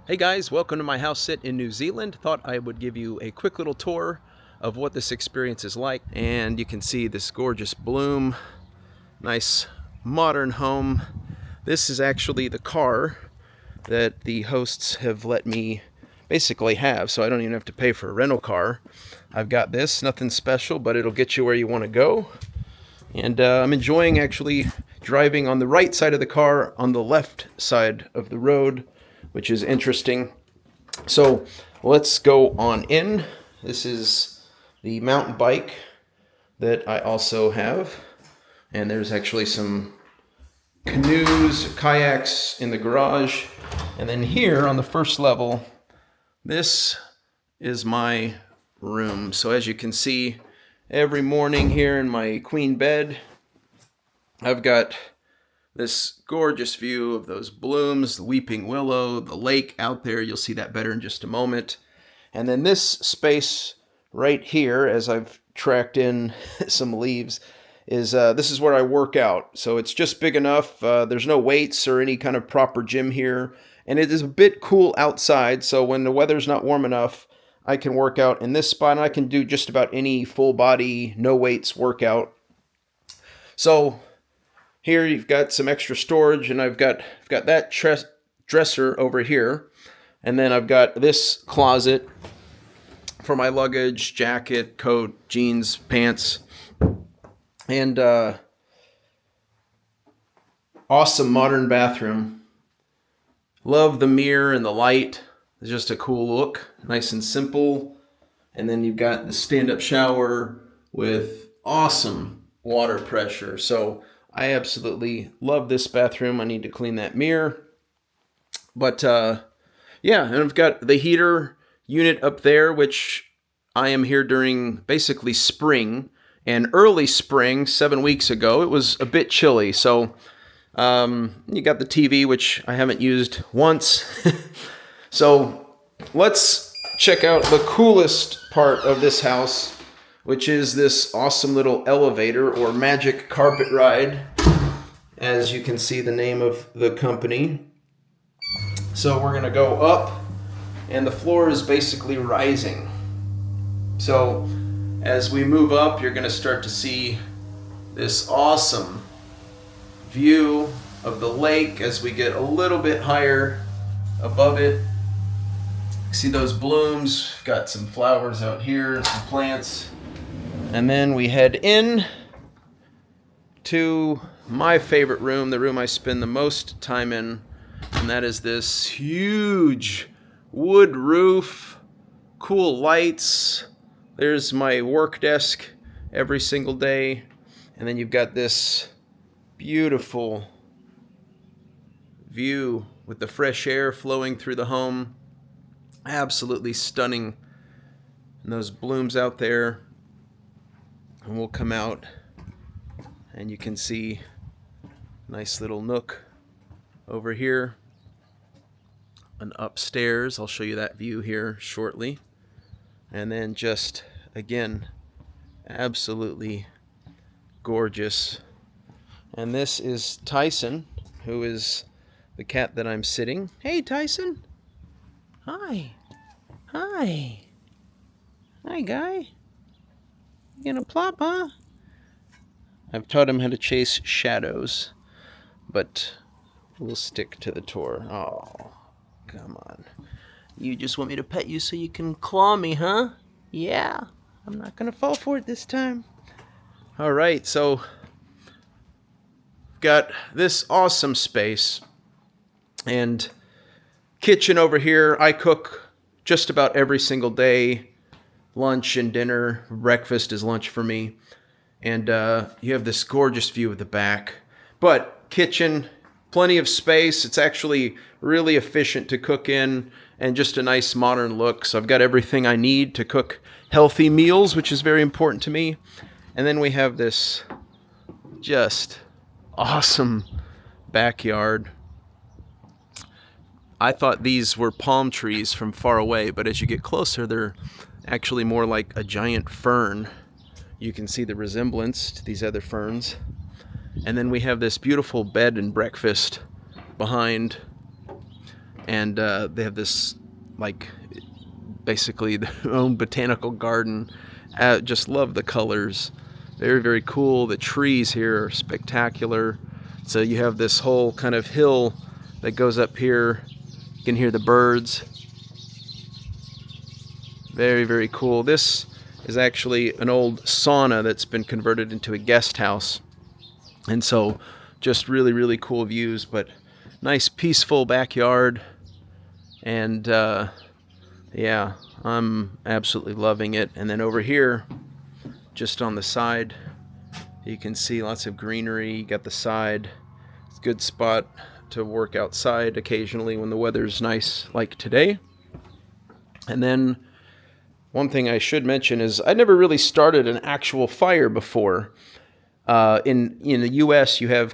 Hey guys, welcome to my house sit in New Zealand. Thought I would give you a quick little tour of what this experience is like. And you can see this gorgeous bloom, nice modern home. This is actually the car that the hosts have let me basically have, so I don't even have to pay for a rental car. I've got this, nothing special, but it'll get you where you want to go. And I'm enjoying actually driving on the right side of the car on the left side of the road, which is interesting. So let's go on in. This is the mountain bike that I also have. And there's actually some canoes, kayaks in the garage. And then here on the first level, this is my room. So as you can see, every morning here in my queen bed, I've got this gorgeous view of those blooms, the weeping willow, the lake out there. You'll see that better in just a moment. And then this space right here, as I've tracked in some leaves, is this is where I work out. So it's just big enough. There's no weights or any kind of proper gym here. And it is a bit cool outside. So when the weather's not warm enough, I can work out in this spot. And I can do just about any full body, no weights workout. So here you've got some extra storage, and I've got that dresser over here, and then I've got this closet for my luggage, jacket, coat, jeans, pants, and awesome modern bathroom. Love the mirror and the light. It's just a cool look, nice and simple. And then you've got the stand-up shower with awesome water pressure. So I absolutely love this bathroom. I need to clean that mirror. But yeah, and I've got the heater unit up there, which I am here during basically spring and early spring. 7 weeks ago, it was a bit chilly. So you got the TV, which I haven't used once. So let's check out the coolest part of this house, which is this awesome little elevator or magic carpet ride. As you can see, the name of the company. So we're gonna go up, and the floor is basically rising. So as we move up, you're gonna start to see this awesome view of the lake as we get a little bit higher above it. See those blooms, got some flowers out here, some plants. And then we head in to my favorite room, the room I spend the most time in, and that is this huge wood roof, cool lights. There's my work desk every single day, and then you've got this beautiful view with the fresh air flowing through the home. Absolutely stunning. And those blooms out there. And we'll come out and you can see a nice little nook over here. And upstairs, I'll show you that view here shortly. And then just, again, absolutely gorgeous. And this is Tyson, who is the cat that I'm sitting. Hey, Tyson. Hi. Hi. Hi, guy. You gonna plop, huh? I've taught him how to chase shadows, but we'll stick to the tour. Oh, come on. You just want me to pet you so you can claw me, huh? Yeah. I'm not gonna fall for it this time. All right, so got this awesome space and kitchen over here. I cook just about every single day. Lunch and dinner, breakfast is lunch for me. And you have this gorgeous view of the back. But kitchen, plenty of space. It's actually really efficient to cook in and just a nice modern look. So I've got everything I need to cook healthy meals, which is very important to me. And then we have this just awesome backyard. I thought these were palm trees from far away, but as you get closer, they're actually more like a giant fern. You can see the resemblance to these other ferns. And then we have this beautiful bed and breakfast behind and they have this like basically their own botanical garden. Just love the colors. Very, very cool. The trees here are spectacular. So you have this whole kind of hill that goes up here. You can hear the birds. Very, very cool. This is actually an old sauna that's been converted into a guest house. And so just really, really cool views, but nice peaceful backyard. And yeah, I'm absolutely loving it. And then over here, just on the side, you can see lots of greenery. You got the side. It's a good spot to work outside occasionally when the weather's nice like today. And then one thing I should mention is I never really started an actual fire before. In the U.S., you have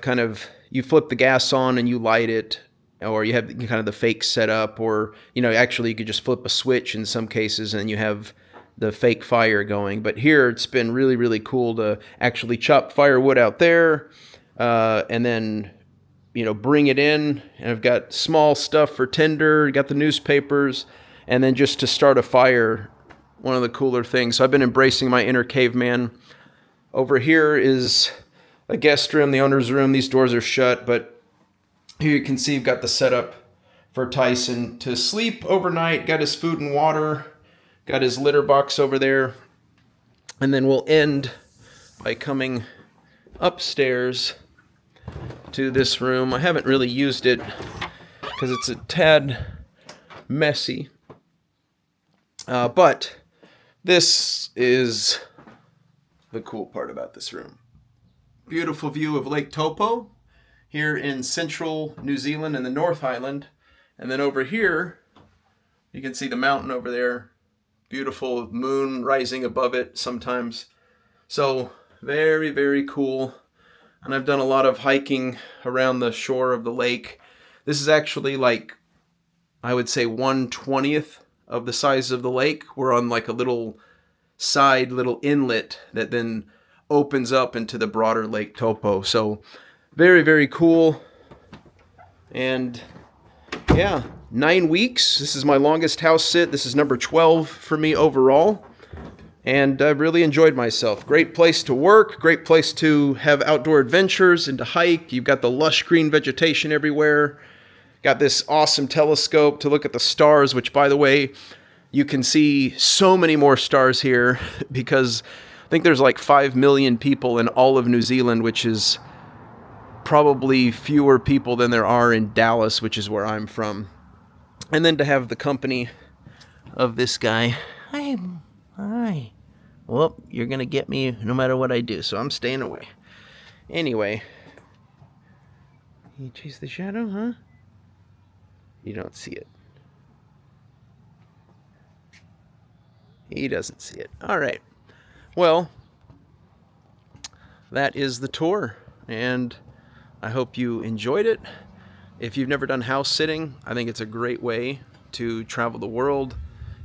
you flip the gas on and you light it, or you have kind of the fake setup, or actually you could just flip a switch in some cases and you have the fake fire going. But here it's been really, really cool to actually chop firewood out there, and then bring it in. And I've got small stuff for tinder, got the newspapers, and then just to start a fire. One of the cooler things. So I've been embracing my inner caveman. Over here is a guest room, the owner's room. These doors are shut, but here you can see you've got the setup for Tyson to sleep overnight. Got his food and water. Got his litter box over there. And then we'll end by coming upstairs to this room. I haven't really used it because it's a tad messy. But this is the cool part about this room. Beautiful view of Lake Taupo here in central New Zealand in the North Highland. And then over here, you can see the mountain over there. Beautiful moon rising above it sometimes. So very, very cool. And I've done a lot of hiking around the shore of the lake. This is actually I would say 1/20th of the size of the lake. We're on like a little inlet that then opens up into the broader Lake Taupo. So very, very cool. And yeah, 9 weeks. This is my longest house sit. This is number 12 for me overall. And I've really enjoyed myself. Great place to work, great place to have outdoor adventures and to hike. You've got the lush green vegetation everywhere. Got this awesome telescope to look at the stars, which, by the way, you can see so many more stars here because I think there's like 5 million people in all of New Zealand, which is probably fewer people than there are in Dallas, which is where I'm from. And then to have the company of this guy. Hi. Well, you're going to get me no matter what I do, so I'm staying away. Anyway. You chase the shadow, huh? You don't see it. He doesn't see it. All right. Well, that is the tour, and I hope you enjoyed it. If you've never done house sitting, I think it's a great way to travel the world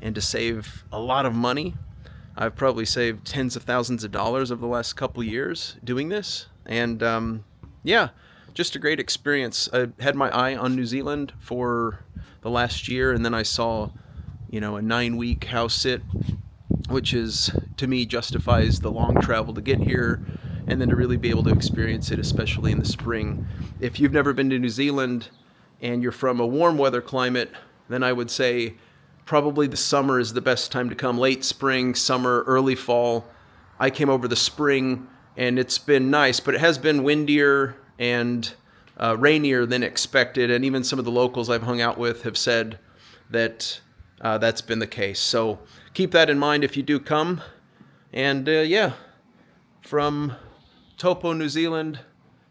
and to save a lot of money. I've probably saved tens of thousands of dollars over the last couple of years doing this, and yeah, just a great experience. I had my eye on New Zealand for the last year, and then I saw, a 9-week house sit, which is, to me, justifies the long travel to get here, and then to really be able to experience it, especially in the spring. If you've never been to New Zealand and you're from a warm weather climate, then I would say probably the summer is the best time to come. Late spring, summer, early fall. I came over the spring, and it's been nice, but it has been windier and rainier than expected, and even some of the locals I've hung out with have said that that's been the case. So keep that in mind if you do come. And yeah, from Taupo, New Zealand,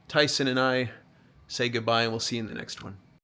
Tyson and I say goodbye, and we'll see you in the next one.